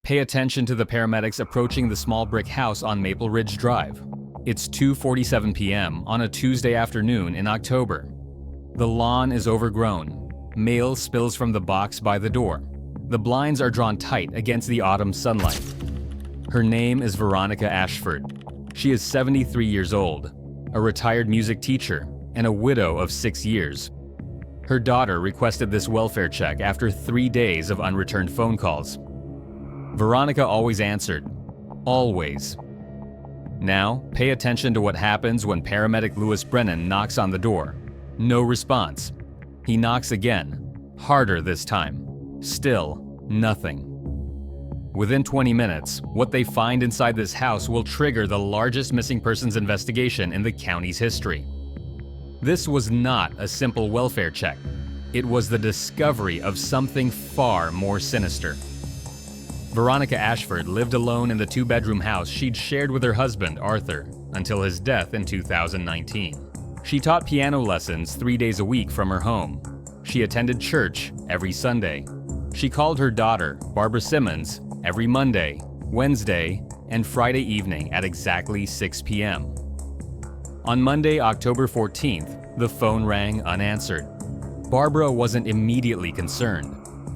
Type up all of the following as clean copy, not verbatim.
Pay attention to the paramedics approaching the small brick house on Maple Ridge Drive. It's 2:47 p.m. on a Tuesday afternoon in October. The lawn is overgrown. Mail spills from the box by the door. The blinds are drawn tight against the autumn sunlight. Her name is Veronica Ashford. She is 73 years old, a retired music teacher, and a widow of 6 years. Her daughter requested this welfare check after 3 days of unreturned phone calls. Veronica always answered. Always. Now, pay attention to what happens when Paramedic Lewis Brennan knocks on the door. No response. He knocks again, harder this time. Still, nothing. Within 20 minutes, what they find inside this house will trigger the largest missing persons investigation in the county's history. This was not a simple welfare check. It was the discovery of something far more sinister. Veronica Ashford lived alone in the 2-bedroom house she'd shared with her husband, Arthur, until his death in 2019. She taught piano lessons 3 days a week from her home. She attended church every Sunday. She called her daughter, Barbara Simmons, every Monday, Wednesday, and Friday evening at exactly 6 p.m. On Monday, October 14th, the phone rang unanswered. Barbara wasn't immediately concerned.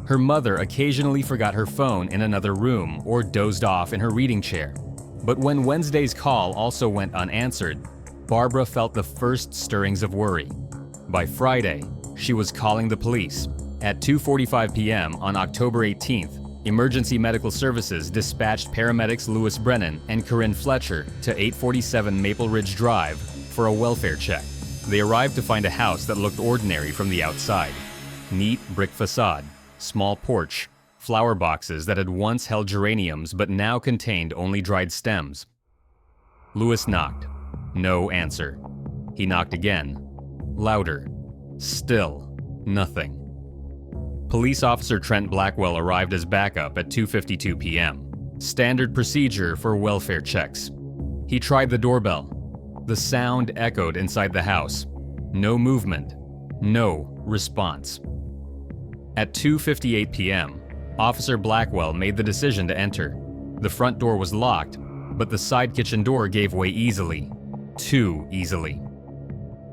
Her mother occasionally forgot her phone in another room or dozed off in her reading chair. But when Wednesday's call also went unanswered, Barbara felt the first stirrings of worry. By Friday, she was calling the police. At 2:45 p.m. on October 18th, Emergency Medical Services dispatched paramedics Lewis Brennan and Corinne Fletcher to 847 Maple Ridge Drive for a welfare check. They arrived to find a house that looked ordinary from the outside. Neat brick facade, small porch, flower boxes that had once held geraniums but now contained only dried stems. Lewis knocked. No answer. He knocked again. Louder. Still nothing. Police officer Trent Blackwell arrived as backup at 2:52 p.m. Standard procedure for welfare checks. He tried the doorbell. The sound echoed inside the house. No movement. No response. At 2:58 p.m., Officer Blackwell made the decision to enter. The front door was locked, but the side kitchen door gave way easily. Too easily.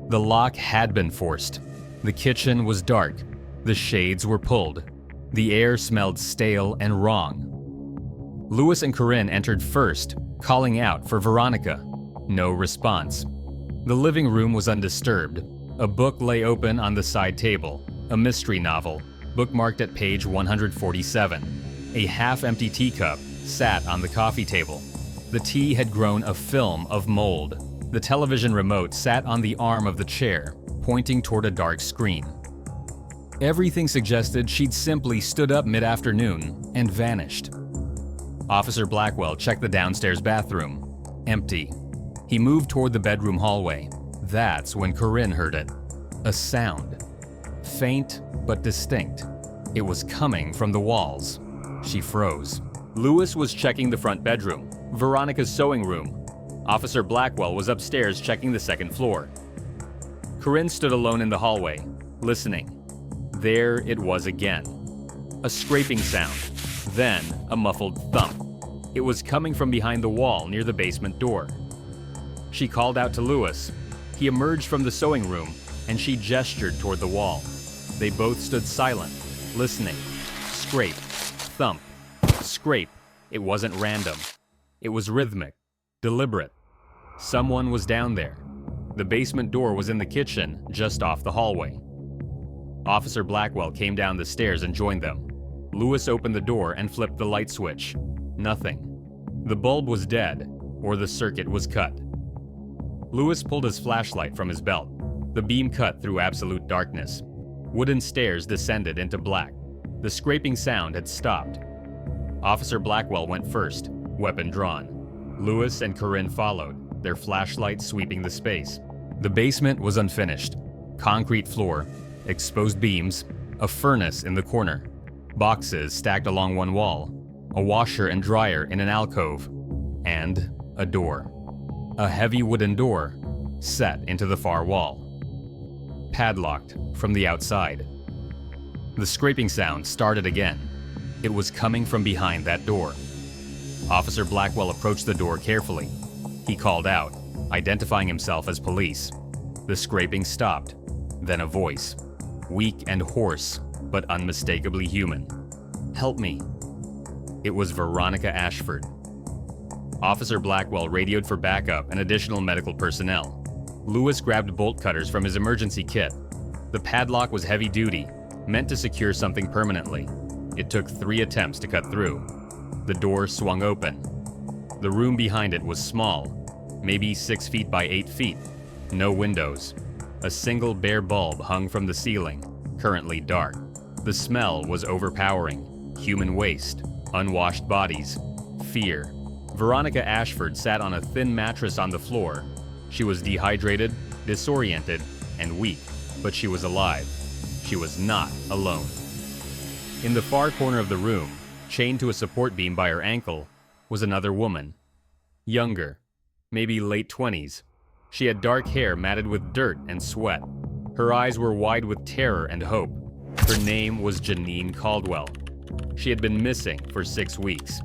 The lock had been forced. The kitchen was dark. The shades were pulled. The air smelled stale and wrong. Lewis and Corinne entered first, calling out for Veronica. No response. The living room was undisturbed. A book lay open on the side table, a mystery novel, bookmarked at page 147. A half-empty teacup sat on the coffee table. The tea had grown a film of mold. The television remote sat on the arm of the chair, pointing toward a dark screen. Everything suggested she'd simply stood up mid-afternoon and vanished. Officer Blackwell checked the downstairs bathroom. Empty. He moved toward the bedroom hallway. That's when Corinne heard it. A sound. Faint but distinct. It was coming from the walls. She froze. Lewis was checking the front bedroom, Veronica's sewing room. Officer Blackwell was upstairs checking the second floor. Corinne stood alone in the hallway, listening. There it was again. A scraping sound, then a muffled thump. It was coming from behind the wall near the basement door. She called out to Lewis. He emerged from the sewing room, and she gestured toward the wall. They both stood silent, listening. Scrape, thump, scrape. It wasn't random. It was rhythmic, deliberate. Someone was down there. The basement door was in the kitchen, just off the hallway. Officer Blackwell came down the stairs and joined them. Lewis opened the door and flipped the light switch. Nothing. The bulb was dead, or the circuit was cut. Lewis pulled his flashlight from his belt. The beam cut through absolute darkness. Wooden stairs descended into black. The scraping sound had stopped. Officer Blackwell went first, weapon drawn. Lewis and Corinne followed, their flashlights sweeping the space. The basement was unfinished. Concrete floor, exposed beams, a furnace in the corner, boxes stacked along one wall, a washer and dryer in an alcove, and a door. A heavy wooden door set into the far wall. Padlocked from the outside. The scraping sound started again. It was coming from behind that door. Officer Blackwell approached the door carefully. He called out, identifying himself as police. The scraping stopped. Then a voice, weak and hoarse, but unmistakably human. "Help me." It was Veronica Ashford. Officer Blackwell radioed for backup and additional medical personnel. Lewis grabbed bolt cutters from his emergency kit. The padlock was heavy-duty, meant to secure something permanently. It took 3 attempts to cut through. The door swung open. The room behind it was small, maybe 6 feet by 8 feet. No windows. A single bare bulb hung from the ceiling, currently dark. The smell was overpowering. Human waste, unwashed bodies, fear. Veronica Ashford sat on a thin mattress on the floor. She was dehydrated, disoriented, and weak, but she was alive. She was not alone. In the far corner of the room, chained to a support beam by her ankle, was another woman. Younger, maybe late 20s. She had dark hair matted with dirt and sweat. Her eyes were wide with terror and hope. Her name was Janine Caldwell. She had been missing for 6 weeks.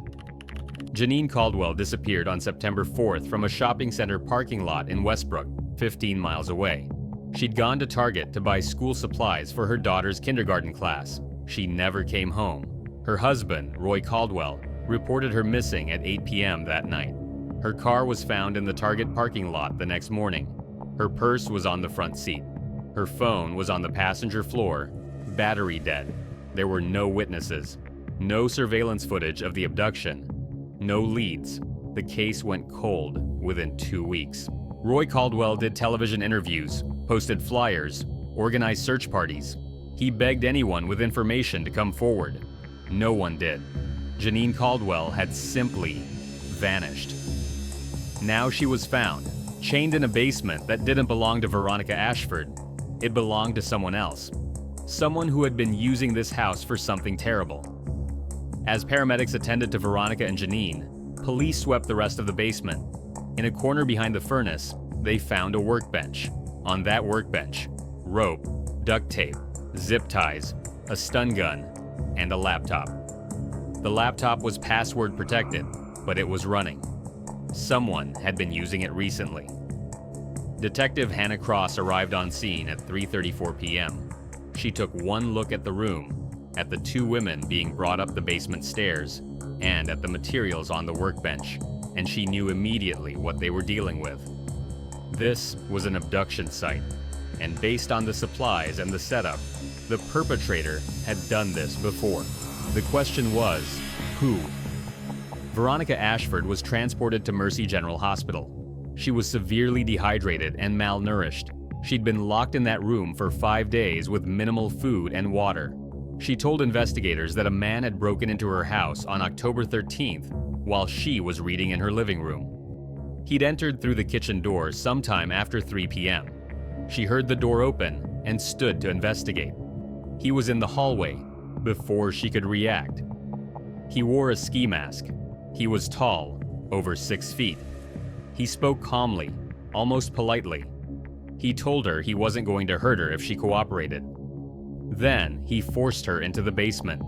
Janine Caldwell disappeared on September 4th from a shopping center parking lot in Westbrook, 15 miles away. She'd gone to Target to buy school supplies for her daughter's kindergarten class. She never came home. Her husband, Roy Caldwell, reported her missing at 8 p.m. that night. Her car was found in the Target parking lot the next morning. Her purse was on the front seat. Her phone was on the passenger floor, battery dead. There were no witnesses, no surveillance footage of the abduction, no leads. The case went cold within 2 weeks. Roy Caldwell did television interviews, posted flyers, organized search parties. He begged anyone with information to come forward. No one did. Janine Caldwell had simply vanished. Now she was found, chained in a basement that didn't belong to Veronica Ashford. It belonged to someone else. Someone who had been using this house for something terrible. As paramedics attended to Veronica and Janine, police swept the rest of the basement. In a corner behind the furnace, they found a workbench. On that workbench, rope, duct tape, zip ties, a stun gun, and a laptop. The laptop was password protected, but it was running. Someone had been using it recently. Detective Hannah Cross arrived on scene at 3:34 p.m. She took one look at the room, at the 2 women being brought up the basement stairs, and at the materials on the workbench, and she knew immediately what they were dealing with. This was an abduction site, and based on the supplies and the setup, the perpetrator had done this before. The question was, who? Veronica Ashford was transported to Mercy General Hospital. She was severely dehydrated and malnourished. She'd been locked in that room for 5 days with minimal food and water. She told investigators that a man had broken into her house on October 13th while she was reading in her living room. He'd entered through the kitchen door sometime after 3 p.m. She heard the door open and stood to investigate. He was in the hallway before she could react. He wore a ski mask. He was tall, over 6 feet. He spoke calmly, almost politely. He told her he wasn't going to hurt her if she cooperated. Then he forced her into the basement,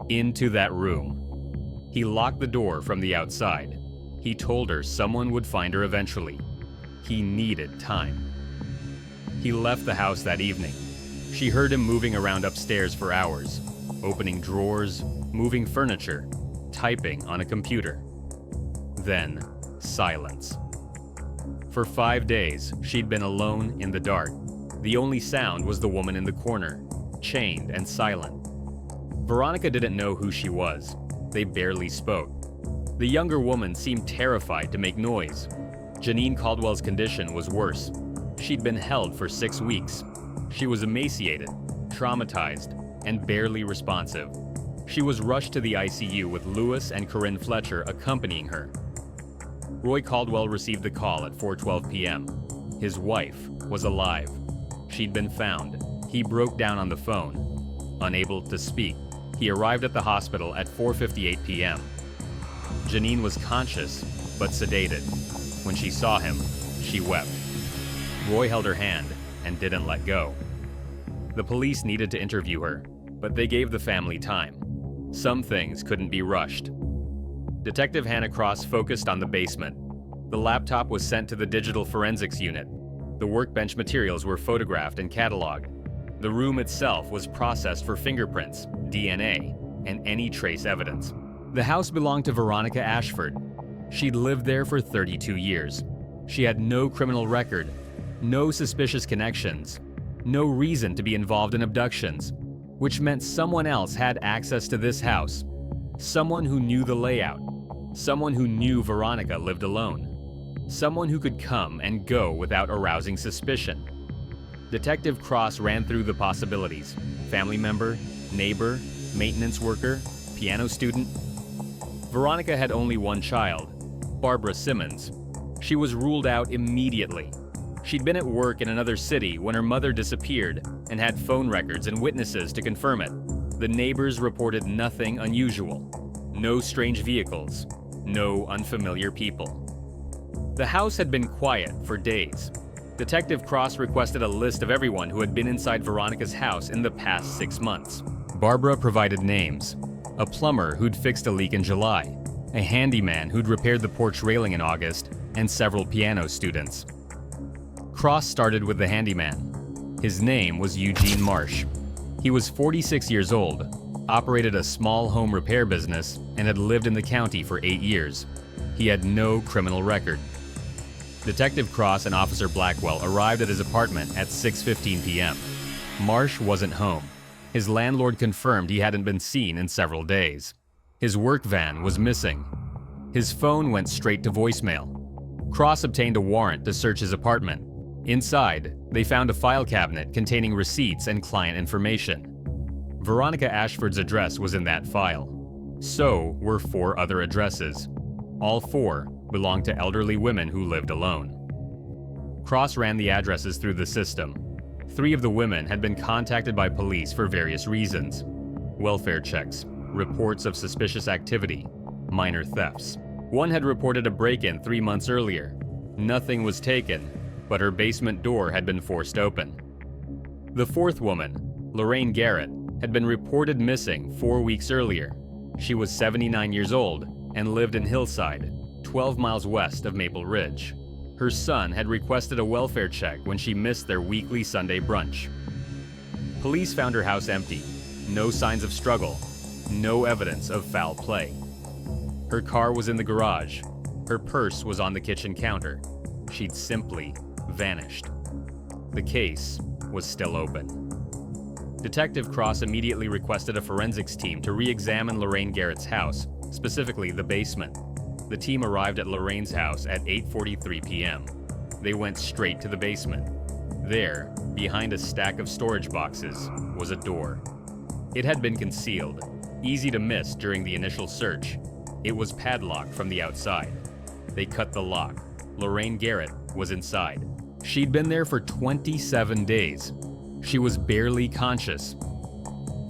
into that room. He locked the door from the outside. He told her someone would find her eventually. He needed time. He left the house that evening. She heard him moving around upstairs for hours, opening drawers, moving furniture, typing on a computer. Then, silence. For 5 days, she'd been alone in the dark. The only sound was the woman in the corner, chained and silent. Veronica didn't know who she was. They barely spoke. The younger woman seemed terrified to make noise. Janine Caldwell's condition was worse. She'd been held for 6 weeks. She was emaciated, traumatized, and barely responsive. She was rushed to the ICU with Lewis and Corinne Fletcher accompanying her. Roy Caldwell received the call at 4:12 p.m. His wife was alive. She'd been found. He broke down on the phone. Unable to speak, he arrived at the hospital at 4:58 p.m. Janine was conscious, but sedated. When she saw him, she wept. Roy held her hand and didn't let go. The police needed to interview her, but they gave the family time. Some things couldn't be rushed. Detective Hannah Cross focused on the basement. The laptop was sent to the digital forensics unit. The workbench materials were photographed and cataloged. The room itself was processed for fingerprints, DNA, and any trace evidence. The house belonged to Veronica Ashford. She'd lived there for 32 years. She had no criminal record, no suspicious connections, no reason to be involved in abductions, which meant someone else had access to this house. Someone who knew the layout. Someone who knew Veronica lived alone. Someone who could come and go without arousing suspicion. Detective Cross ran through the possibilities: family member, neighbor, maintenance worker, piano student. Veronica had only one child, Barbara Simmons. She was ruled out immediately. She'd been at work in another city when her mother disappeared and had phone records and witnesses to confirm it. The neighbors reported nothing unusual. No strange vehicles. No unfamiliar people. The house had been quiet for days. Detective Cross requested a list of everyone who had been inside Veronica's house in the past 6 months. Barbara provided names: a plumber who'd fixed a leak in July, a handyman who'd repaired the porch railing in August, and several piano students. Cross started with the handyman. His name was Eugene Marsh. He was 46 years old, operated a small home repair business, and had lived in the county for 8 years. He had no criminal record. Detective Cross and Officer Blackwell arrived at his apartment at 6:15 p.m. Marsh wasn't home. His landlord confirmed he hadn't been seen in several days. His work van was missing. His phone went straight to voicemail. Cross obtained a warrant to search his apartment. Inside, they found a file cabinet containing receipts and client information. Veronica Ashford's address was in that file. So were 4 other addresses. All 4 belonged to elderly women who lived alone. Cross ran the addresses through the system. 3 of the women had been contacted by police for various reasons: welfare checks, reports of suspicious activity, minor thefts. One had reported a break-in 3 months earlier. Nothing was taken, but her basement door had been forced open. The 4th woman, Lorraine Garrett, had been reported missing 4 weeks earlier. She was 79 years old and lived in Hillside, 12 miles west of Maple Ridge. Her son had requested a welfare check when she missed their weekly Sunday brunch. Police found her house empty. No signs of struggle. No evidence of foul play. Her car was in the garage. Her purse was on the kitchen counter. She'd simply vanished. The case was still open. Detective Cross immediately requested a forensics team to re-examine Lorraine Garrett's house, specifically the basement. The team arrived at Lorraine's house at 8:43 p.m. They went straight to the basement. There, behind a stack of storage boxes, was a door. It had been concealed, easy to miss during the initial search. It was padlocked from the outside. They cut the lock. Lorraine Garrett was inside. She'd been there for 27 days. She was barely conscious.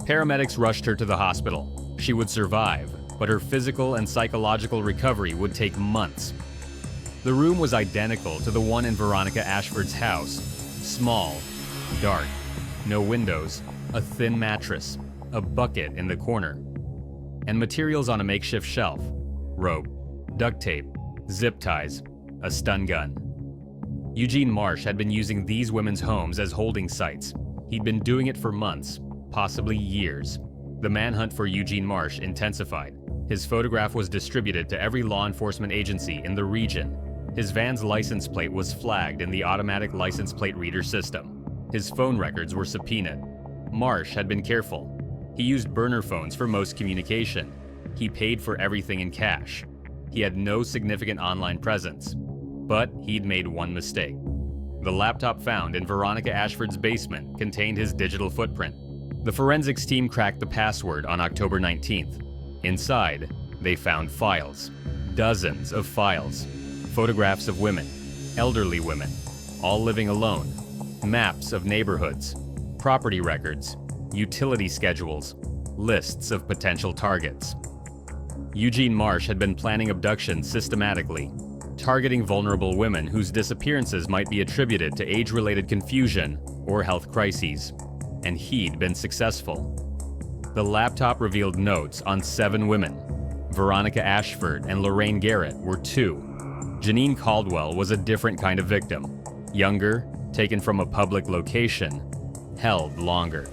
Paramedics rushed her to the hospital. She would survive, but her physical and psychological recovery would take months. The room was identical to the one in Veronica Ashford's house. Small, dark, no windows, a thin mattress, a bucket in the corner, and materials on a makeshift shelf: rope, duct tape, zip ties, a stun gun. Eugene Marsh had been using these women's homes as holding sites. He'd been doing it for months, possibly years. The manhunt for Eugene Marsh intensified. His photograph was distributed to every law enforcement agency in the region. His van's license plate was flagged in the automatic license plate reader system. His phone records were subpoenaed. Marsh had been careful. He used burner phones for most communication. He paid for everything in cash. He had no significant online presence. But he'd made one mistake. The laptop found in Veronica Ashford's basement contained his digital footprint. The forensics team cracked the password on October 19th. Inside, they found files. Dozens of files. Photographs of women, elderly women, all living alone. Maps of neighborhoods, property records, utility schedules, lists of potential targets. Eugene Marsh had been planning abductions systematically, targeting vulnerable women whose disappearances might be attributed to age-related confusion or health crises. And he'd been successful. The laptop revealed notes on 7 women: Veronica Ashford and Lorraine Garrett were 2. Janine Caldwell was a different kind of victim. Younger, taken from a public location, held longer.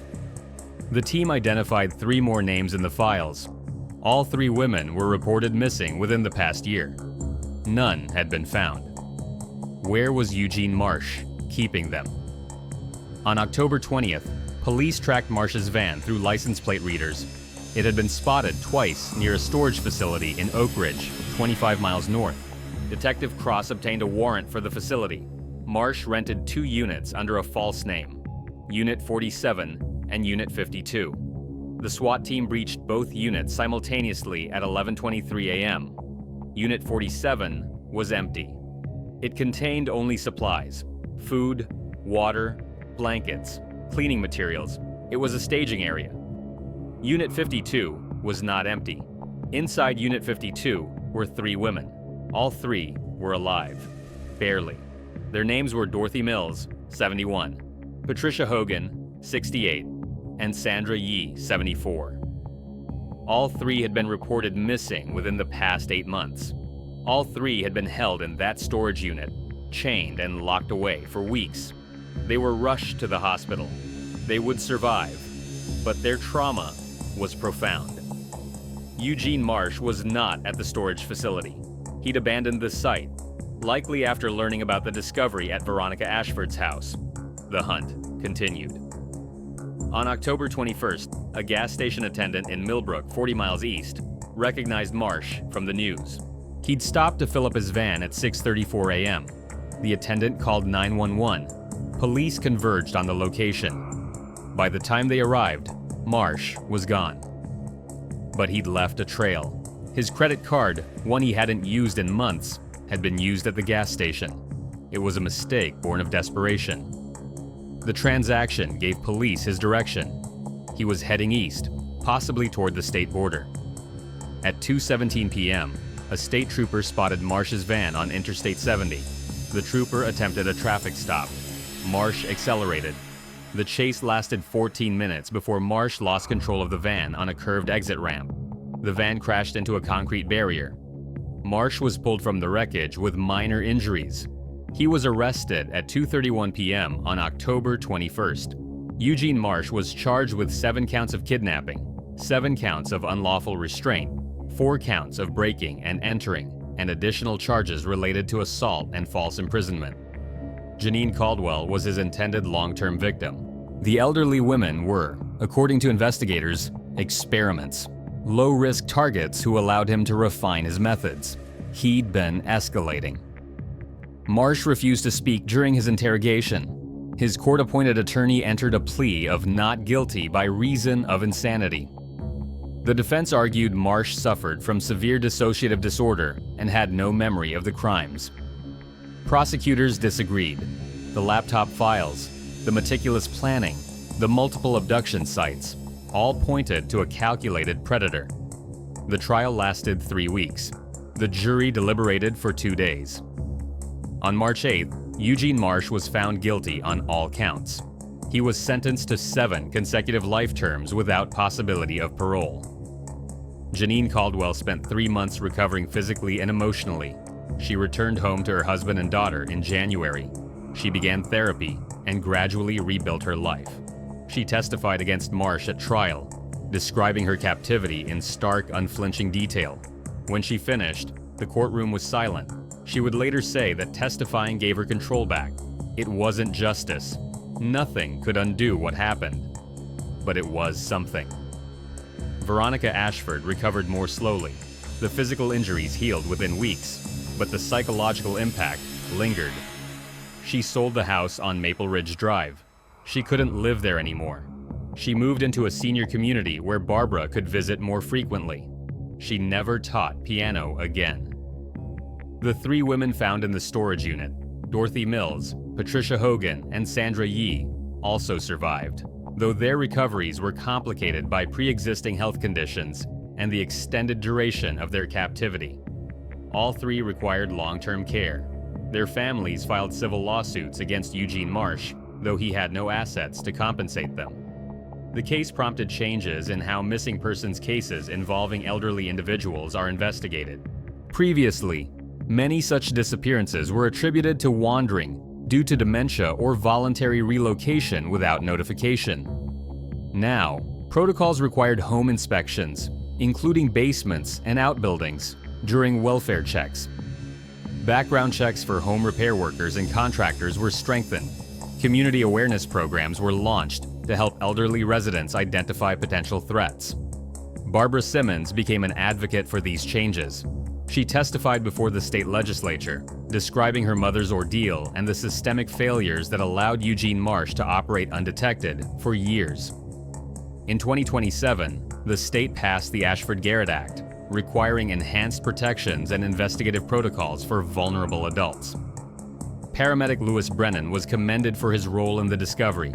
The team identified 3 more names in the files. All 3 women were reported missing within the past year. None had been found. Where was Eugene Marsh keeping them? On October 20th, police tracked Marsh's van through license plate readers. It had been spotted twice near a storage facility in Oak Ridge, 25 miles north. Detective Cross obtained a warrant for the facility. Marsh rented 2 units under a false name, Unit 47 and Unit 52. The SWAT team breached both units simultaneously at 11:23 a.m. Unit 47 was empty. It contained only supplies: food, water, blankets, cleaning materials. It was a staging area. Unit 52 was not empty. Inside Unit 52 were 3 women. All 3 were alive. Barely. Their names were Dorothy Mills, 71, Patricia Hogan, 68, and Sandra Yee, 74. All 3 had been reported missing within the past 8 months. All 3 had been held in that storage unit, chained and locked away for weeks. They were rushed to the hospital. They would survive, but their trauma was profound. Eugene Marsh was not at the storage facility. He'd abandoned the site, likely after learning about the discovery at Veronica Ashford's house. The hunt continued. On October 21st, a gas station attendant in Millbrook, 40 miles east, recognized Marsh from the news. He'd stopped to fill up his van at 6:34 a.m. The attendant called 911. Police converged on the location. By the time they arrived, Marsh was gone. But he'd left a trail. His credit card, one he hadn't used in months, had been used at the gas station. It was a mistake born of desperation. The transaction gave police his direction. He was heading east, possibly toward the state border. At 2:17 p.m., a state trooper spotted Marsh's van on Interstate 70. The trooper attempted a traffic stop. Marsh accelerated. The chase lasted 14 minutes before Marsh lost control of the van on a curved exit ramp. The van crashed into a concrete barrier. Marsh was pulled from the wreckage with minor injuries. He was arrested at 2:31 p.m. on October 21st. Eugene Marsh was charged with 7 counts of kidnapping, 7 counts of unlawful restraint, 4 counts of breaking and entering, and additional charges related to assault and false imprisonment. Janine Caldwell was his intended long-term victim. The elderly women were, according to investigators, experiments. Low-risk targets who allowed him to refine his methods. He'd been escalating. Marsh refused to speak during his interrogation. His court-appointed attorney entered a plea of not guilty by reason of insanity. The defense argued Marsh suffered from severe dissociative disorder and had no memory of the crimes. Prosecutors disagreed. The laptop files, the meticulous planning, the multiple abduction sites, all pointed to a calculated predator. The trial lasted 3 weeks. The jury deliberated for 2 days. On March 8th, Eugene Marsh was found guilty on all counts. He was sentenced to 7 consecutive life terms without possibility of parole. Janine Caldwell spent 3 months recovering physically and emotionally. She returned home to her husband and daughter in January. She began therapy and gradually rebuilt her life. She testified against Marsh at trial, describing her captivity in stark, unflinching detail. When she finished, the courtroom was silent. She would later say that testifying gave her control back. It wasn't justice. Nothing could undo what happened. But it was something. Veronica Ashford recovered more slowly. The physical injuries healed within weeks, but the psychological impact lingered. She sold the house on Maple Ridge Drive. She couldn't live there anymore. She moved into a senior community where Barbara could visit more frequently. She never taught piano again. The 3 women found in the storage unit, Dorothy Mills, Patricia Hogan, and Sandra Yee, also survived, though their recoveries were complicated by pre-existing health conditions and the extended duration of their captivity. All 3 required long-term care. Their families filed civil lawsuits against Eugene Marsh, though he had no assets to compensate them. The case prompted changes in how missing persons cases involving elderly individuals are investigated. Previously, many such disappearances were attributed to wandering due to dementia or voluntary relocation without notification. Now, protocols required home inspections, including basements and outbuildings, during welfare checks. Background checks for home repair workers and contractors were strengthened. Community awareness programs were launched to help elderly residents identify potential threats. Barbara Simmons became an advocate for these changes. She testified before the state legislature, describing her mother's ordeal and the systemic failures that allowed Eugene Marsh to operate undetected for years. In 2027, the state passed the Ashford-Garrett Act, requiring enhanced protections and investigative protocols for vulnerable adults. Paramedic Lewis Brennan was commended for his role in the discovery.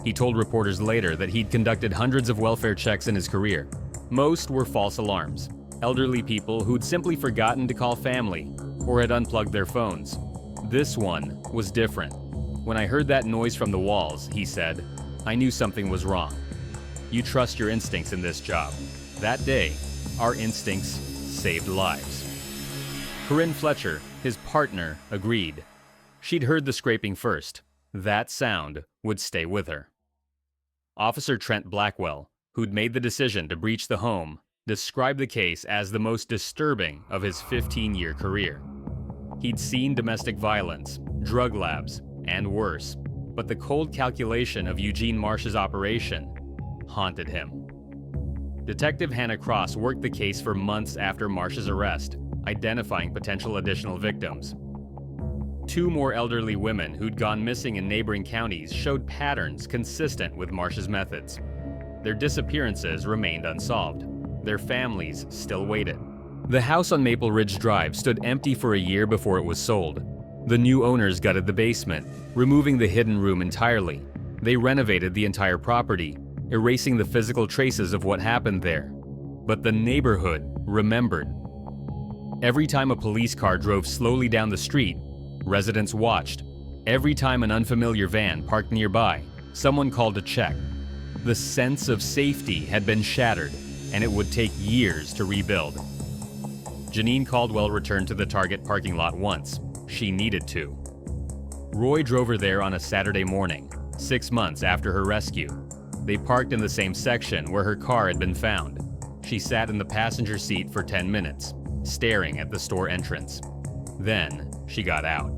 He told reporters later that he'd conducted hundreds of welfare checks in his career. Most were false alarms, elderly people who'd simply forgotten to call family or had unplugged their phones. This one was different. When I heard that noise from the walls, he said, I knew something was wrong. You trust your instincts in this job. That day, our instincts saved lives. Corinne Fletcher, his partner, agreed. She'd heard the scraping first. That sound would stay with her. Officer Trent Blackwell, who'd made the decision to breach the home, described the case as the most disturbing of his 15-year career. He'd seen domestic violence, drug labs, and worse, but the cold calculation of Eugene Marsh's operation haunted him. Detective Hannah Cross worked the case for months after Marsh's arrest, identifying potential additional victims. 2 more elderly women who'd gone missing in neighboring counties showed patterns consistent with Marsh's methods. Their disappearances remained unsolved. Their families still waited. The house on Maple Ridge Drive stood empty for a year before it was sold. The new owners gutted the basement, removing the hidden room entirely. They renovated the entire property, erasing the physical traces of what happened there. But the neighborhood remembered. Every time a police car drove slowly down the street, residents watched. Every time an unfamiliar van parked nearby, someone called to check. The sense of safety had been shattered, and it would take years to rebuild. Janine Caldwell returned to the Target parking lot once. She needed to. Roy drove her there on a Saturday morning, 6 months after her rescue. They parked in the same section where her car had been found. She sat in the passenger seat for 10 minutes, staring at the store entrance. Then, she got out.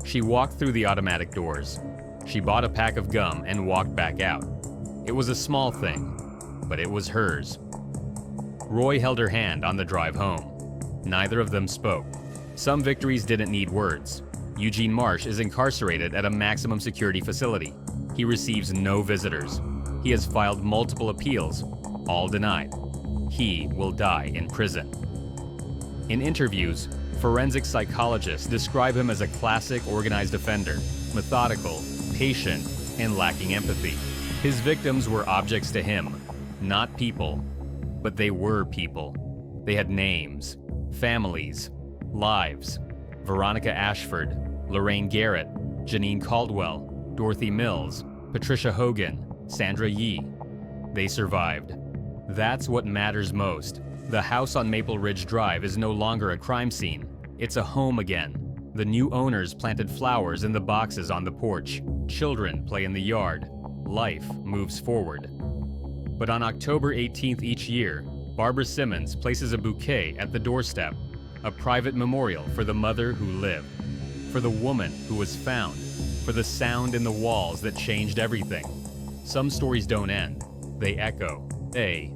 She walked through the automatic doors. She bought a pack of gum and walked back out. It was a small thing, but it was hers. Roy held her hand on the drive home. Neither of them spoke. Some victories didn't need words. Eugene Marsh is incarcerated at a maximum security facility. He receives no visitors. He has filed multiple appeals, all denied. He will die in prison. In interviews, forensic psychologists describe him as a classic organized offender, methodical, patient, and lacking empathy. His victims were objects to him, not people, but they were people. They had names, families, lives. Veronica Ashford, Lorraine Garrett, Janine Caldwell, Dorothy Mills, Patricia Hogan, Sandra Yee. They survived. That's what matters most. The house on Maple Ridge Drive is no longer a crime scene. It's a home again. The new owners planted flowers in the boxes on the porch. Children play in the yard. Life moves forward. But on October 18th each year, Barbara Simmons places a bouquet at the doorstep, a private memorial for the mother who lived, for the woman who was found, for the sound in the walls that changed everything. Some stories don't end, they echo. A